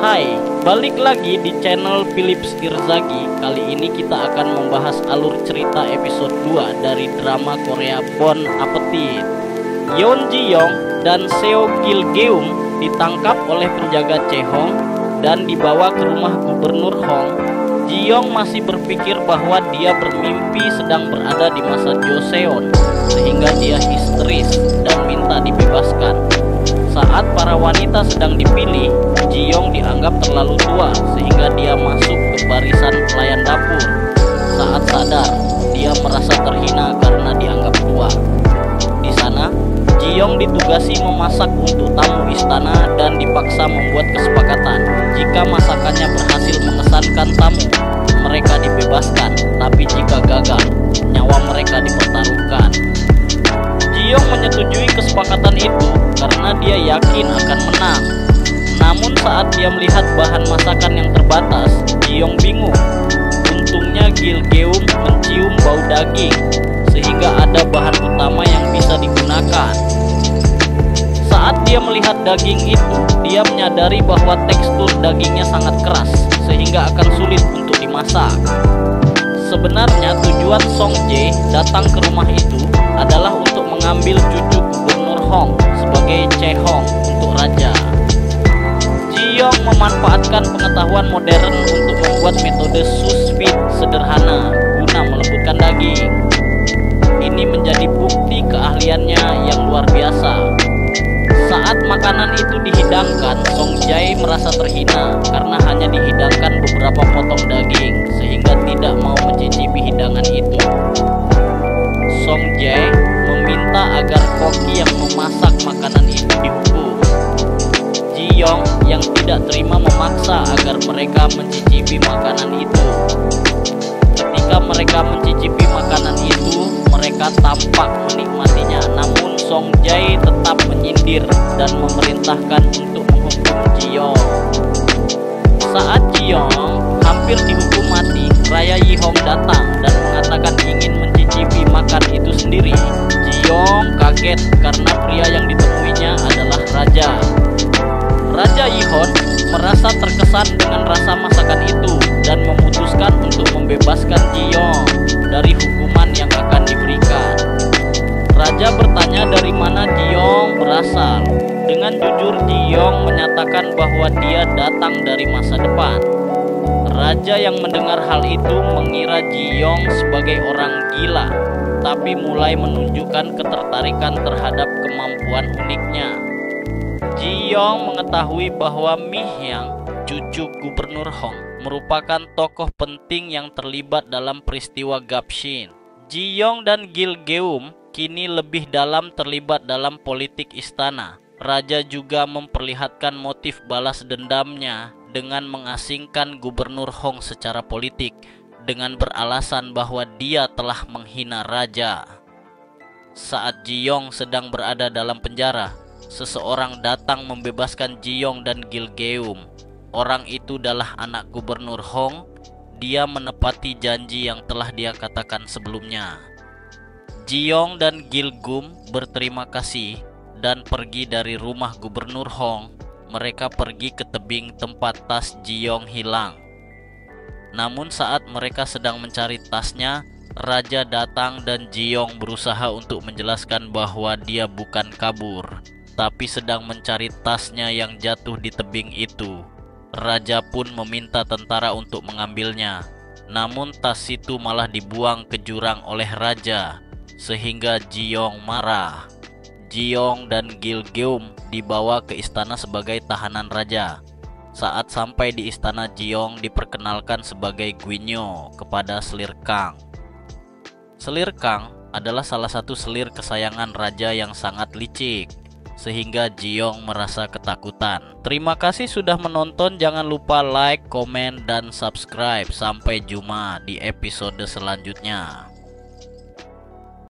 Hai, balik lagi di channel Philips Irzagi. Kali ini kita akan membahas alur cerita episode 2 dari drama Korea Bon Appetit. Yeon Ji Young dan Seo Kil Geum ditangkap oleh penjaga Chehong dan dibawa ke rumah Gubernur Hong. Ji Young masih berpikir bahwa dia bermimpi sedang berada di masa Joseon, sehingga dia histeris dan minta dibebaskan. Saat para wanita sedang dipilih, Ji Young dianggap terlalu tua sehingga dia masuk ke barisan pelayan dapur. Saat sadar, dia merasa terhina karena dianggap tua. Di sana, Ji Young ditugasi memasak untuk tamu istana dan dipaksa membuat kesepakatan. Jika masakannya berhasil mengesankan tamu, mereka dibebaskan, tapi jika gagal, nyawa mereka dipertaruhkan. Ji Young menyetujui kesepakatan itu karena dia yakin akan menang. Namun saat dia melihat bahan masakan yang terbatas, Ji Young bingung. Untungnya Kil Geum mencium bau daging, sehingga ada bahan utama yang bisa digunakan. Saat dia melihat daging itu, dia menyadari bahwa tekstur dagingnya sangat keras, sehingga akan sulit untuk dimasak. Sebenarnya tujuan Song Jae datang ke rumah itu adalah untuk mengambil cucu Gubernur Hong sebagai Chehong untuk raja. Ji Young memanfaatkan pengetahuan modern untuk membuat metode sous vide sederhana guna melembutkan daging. Ini menjadi bukti keahliannya yang luar biasa. Saat makanan itu dihidangkan, Song Jae merasa terhina karena hanya dihidangkan beberapa potong daging, sehingga tidak mau mencicipi hidangan itu. Song Jae meminta agar koki yang memasak makanan itu dihukum. Ji Young yang tidak terima memaksa agar mereka mencicipi makanan itu. Ketika mereka mencicipi makanan itu, mereka tampak menikmatinya. Namun Song Jae tetap menyindir dan memerintahkan untuk menghukum Ji Young. Saat Ji Young hampir dihukum mati, Raya Yi Hong datang dan mengatakan ingin mencicipi makan itu sendiri. Ji Young kaget karena pria yang ditemuinya adalah raja. Raja Yi Hong merasa terkesan dengan rasa masakan itu dan memutuskan untuk membebaskan Ji Young dari hukuman yang akan diberikan. Raja bertanya dari mana Ji Young berasal. Dengan jujur, Ji Young menyatakan bahwa dia datang dari masa depan. Raja yang mendengar hal itu mengira Ji Young sebagai orang gila, tapi mulai menunjukkan ketertarikan terhadap kemampuan uniknya. Ji Young mengetahui bahwa Mi Hyang, cucu Gubernur Hong, merupakan tokoh penting yang terlibat dalam peristiwa Gapshin. Ji Young dan Kil Geum kini lebih dalam terlibat dalam politik istana. Raja juga memperlihatkan motif balas dendamnya dengan mengasingkan Gubernur Hong secara politik dengan beralasan bahwa dia telah menghina raja. Saat Ji Young sedang berada dalam penjara, seseorang datang membebaskan Ji Young dan Kil Geum. Orang itu adalah anak Gubernur Hong. Dia menepati janji yang telah dia katakan sebelumnya. Ji Young dan Kil Geum berterima kasih dan pergi dari rumah Gubernur Hong. Mereka pergi ke tebing tempat tas Ji Young hilang. Namun saat mereka sedang mencari tasnya, raja datang dan Ji Young berusaha untuk menjelaskan bahwa dia bukan kabur, tapi sedang mencari tasnya yang jatuh di tebing itu. Raja pun meminta tentara untuk mengambilnya. Namun tas itu malah dibuang ke jurang oleh raja, sehingga Ji Young marah. Ji Young dan Kil Geum dibawa ke istana sebagai tahanan raja. Saat sampai di istana, Ji Young diperkenalkan sebagai Guinyo kepada Selir Kang. Selir Kang adalah salah satu selir kesayangan raja yang sangat licik, sehingga Ji Young merasa ketakutan. Terima kasih sudah menonton. Jangan lupa like, komen, dan subscribe. Sampai jumpa di episode selanjutnya.